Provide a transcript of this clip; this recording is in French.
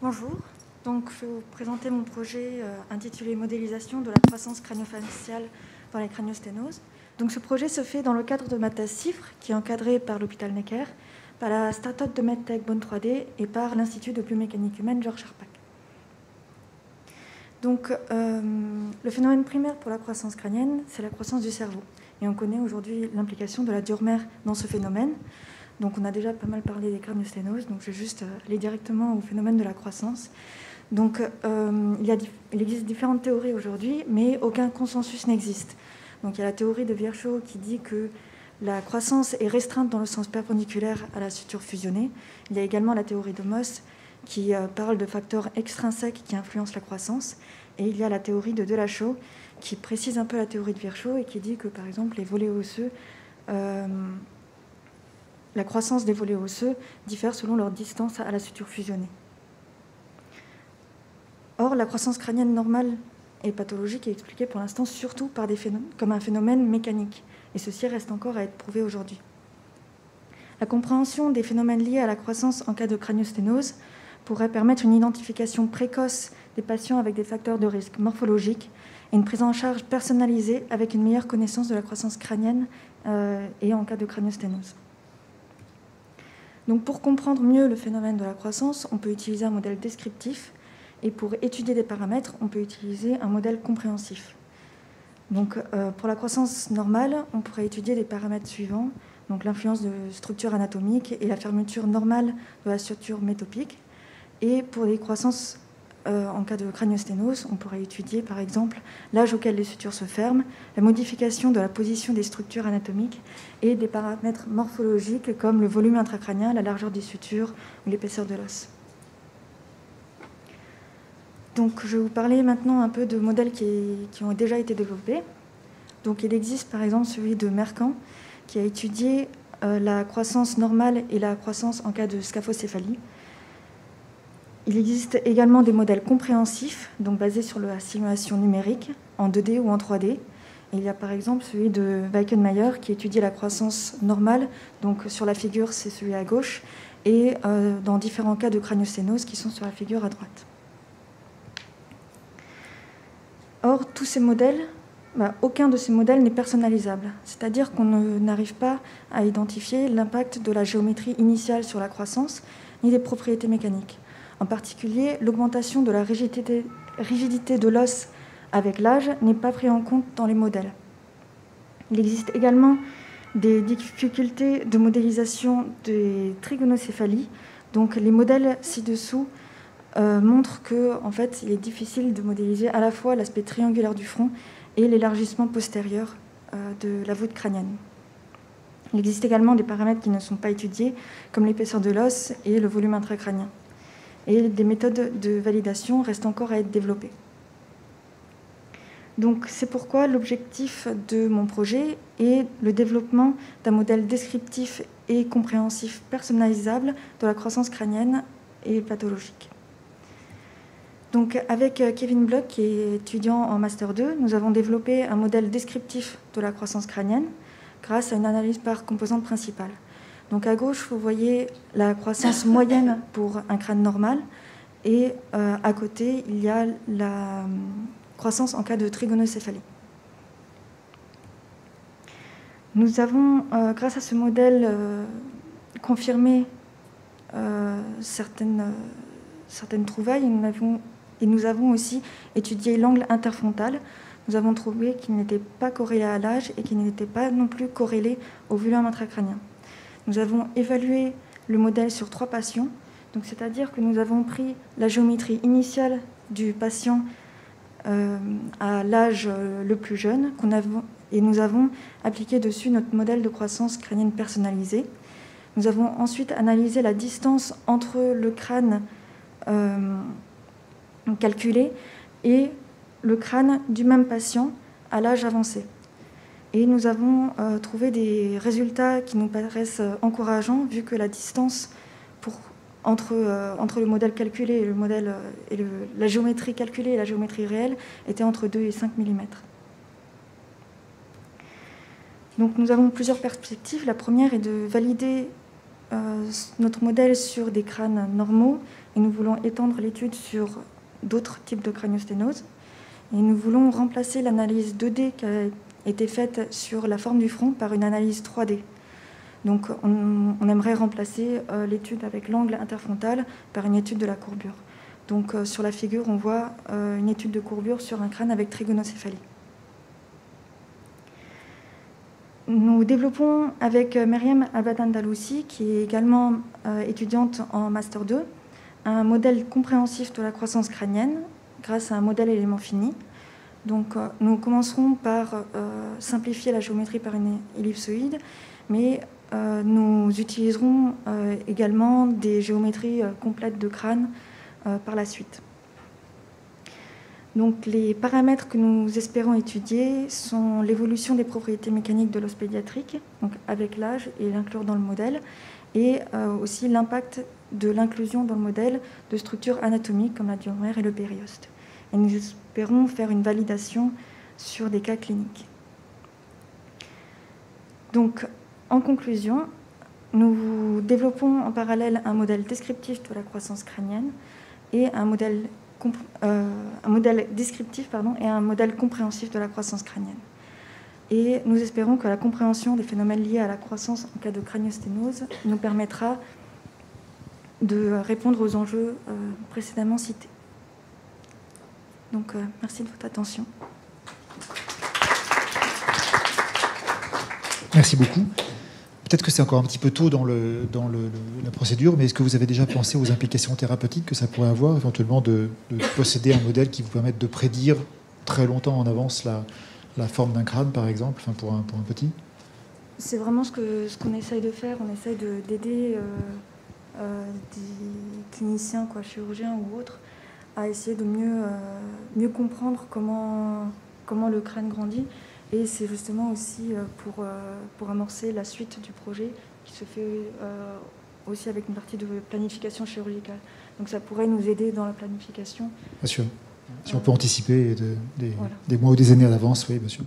Bonjour, donc je vais vous présenter mon projet intitulé Modélisation de la croissance crânio-faciale dans les craniosténoses. Donc ce projet se fait dans le cadre de ma thèse CIFRE, qui est encadrée par l'hôpital Necker, par la start-up de MedTech Bone 3D et par l'Institut de biomécanique humaine Georges Charpak. Donc le phénomène primaire pour la croissance crânienne, c'est la croissance du cerveau. Et on connaît aujourd'hui l'implication de la diurmère dans ce phénomène. Donc on a déjà pas mal parlé des craniosténoses, donc je vais juste aller directement au phénomène de la croissance. Donc il existe différentes théories aujourd'hui, mais aucun consensus n'existe. Donc il y a la théorie de Virchow qui dit que la croissance est restreinte dans le sens perpendiculaire à la suture fusionnée. Il y a également la théorie de Moss qui parle de facteurs extrinsèques qui influencent la croissance. Et il y a la théorie de Delachaux qui précise un peu la théorie de Virchow et qui dit que, par exemple, les volets osseux, la croissance des volets osseux diffère selon leur distance à la suture fusionnée. Or, la croissance crânienne normale et pathologique est expliquée pour l'instant surtout par comme un phénomène mécanique. Et ceci reste encore à être prouvé aujourd'hui. La compréhension des phénomènes liés à la croissance en cas de craniosténose pourrait permettre une identification précoce des patients avec des facteurs de risque morphologiques et une prise en charge personnalisée avec une meilleure connaissance de la croissance crânienne et en cas de craniosténose. Donc, pour comprendre mieux le phénomène de la croissance, on peut utiliser un modèle descriptif et pour étudier des paramètres, on peut utiliser un modèle compréhensif. Donc, pour la croissance normale, on pourrait étudier les paramètres suivants, donc l'influence de structure anatomique et la fermeture normale de la structure métopique. Et pour les croissances en cas de craniosténose, on pourrait étudier par exemple l'âge auquel les sutures se ferment, la modification de la position des structures anatomiques et des paramètres morphologiques comme le volume intracrânien, la largeur des sutures ou l'épaisseur de l'os. Donc je vais vous parler maintenant un peu de modèles qui ont déjà été développés. Donc il existe par exemple celui de Mercant qui a étudié la croissance normale et la croissance en cas de scaphocéphalie. Il existe également des modèles compréhensifs, donc basés sur la simulation numérique, en 2D ou en 3D. Et il y a par exemple celui de Weikenmeier qui étudie la croissance normale, donc sur la figure c'est celui à gauche, et dans différents cas de craniosténose qui sont sur la figure à droite. Or, tous ces modèles, aucun de ces modèles n'est personnalisable, c'est-à-dire qu'on n'arrive pas à identifier l'impact de la géométrie initiale sur la croissance, ni des propriétés mécaniques. En particulier, l'augmentation de la rigidité de l'os avec l'âge n'est pas prise en compte dans les modèles. Il existe également des difficultés de modélisation des trigonocéphalies. Donc, les modèles ci-dessous montrent qu'en fait, il est difficile de modéliser à la fois l'aspect triangulaire du front et l'élargissement postérieur de la voûte crânienne. Il existe également des paramètres qui ne sont pas étudiés, comme l'épaisseur de l'os et le volume intracrânien. Et des méthodes de validation restent encore à être développées. Donc, c'est pourquoi l'objectif de mon projet est le développement d'un modèle descriptif et compréhensif personnalisable de la croissance crânienne et pathologique. Donc, avec Kevin Bloch, qui est étudiant en Master 2, nous avons développé un modèle descriptif de la croissance crânienne grâce à une analyse par composante principale. Donc à gauche, vous voyez la croissance moyenne pour un crâne normal et à côté, il y a la croissance en cas de trigonocéphalie. Nous avons, grâce à ce modèle, confirmé certaines trouvailles et nous avons aussi étudié l'angle interfrontal. Nous avons trouvé qu'il n'était pas corrélé à l'âge et qu'il n'était pas non plus corrélé au volume intracrânien. Nous avons évalué le modèle sur 3 patients, donc c'est-à-dire que nous avons pris la géométrie initiale du patient à l'âge le plus jeune et nous avons appliqué dessus notre modèle de croissance crânienne personnalisée. Nous avons ensuite analysé la distance entre le crâne calculé et le crâne du même patient à l'âge avancé. Et nous avons trouvé des résultats qui nous paraissent encourageants, vu que la distance entre le modèle calculé et, la géométrie calculée et la géométrie réelle était entre 2 et 5 mm. Donc nous avons plusieurs perspectives. La première est de valider notre modèle sur des crânes normaux et nous voulons étendre l'étude sur d'autres types de craniosténose. Et nous voulons remplacer l'analyse 2D qui a été faite sur la forme du front par une analyse 3D. Donc on aimerait remplacer l'étude avec l'angle interfrontal par une étude de la courbure. Donc sur la figure, on voit une étude de courbure sur un crâne avec trigonocéphalie. Nous développons avec Myriam Abad-Andalousi, qui est également étudiante en Master 2, un modèle compréhensif de la croissance crânienne grâce à un modèle élément fini. Donc nous commencerons par simplifier la géométrie par une ellipsoïde, mais nous utiliserons également des géométries complètes de crâne par la suite. Donc, les paramètres que nous espérons étudier sont l'évolution des propriétés mécaniques de l'os pédiatrique, donc avec l'âge et l'inclure dans le modèle, et aussi l'impact de l'inclusion dans le modèle de structures anatomiques comme la diomère et le périoste. Et nous espérons faire une validation sur des cas cliniques. Donc, en conclusion, nous développons en parallèle un modèle descriptif de la croissance crânienne et un modèle descriptif et un modèle compréhensif de la croissance crânienne. Et nous espérons que la compréhension des phénomènes liés à la croissance en cas de craniosténose nous permettra de répondre aux enjeux précédemment cités. Donc, merci de votre attention. Merci beaucoup. Peut-être que c'est encore un petit peu tôt dans la procédure, mais est-ce que vous avez déjà pensé aux implications thérapeutiques que ça pourrait avoir, éventuellement de posséder un modèle qui vous permette de prédire très longtemps en avance la forme d'un crâne, par exemple, enfin pour un petit? C'est vraiment ce qu'on essaye de faire. On essaye d'aider des cliniciens, chirurgiens ou autres, à essayer de mieux comprendre comment le crâne grandit. Et c'est justement aussi pour amorcer la suite du projet qui se fait aussi avec une partie de planification chirurgicale. Donc ça pourrait nous aider dans la planification. Bien sûr. Si on peut anticiper des mois ou des années à l'avance, oui, bien sûr.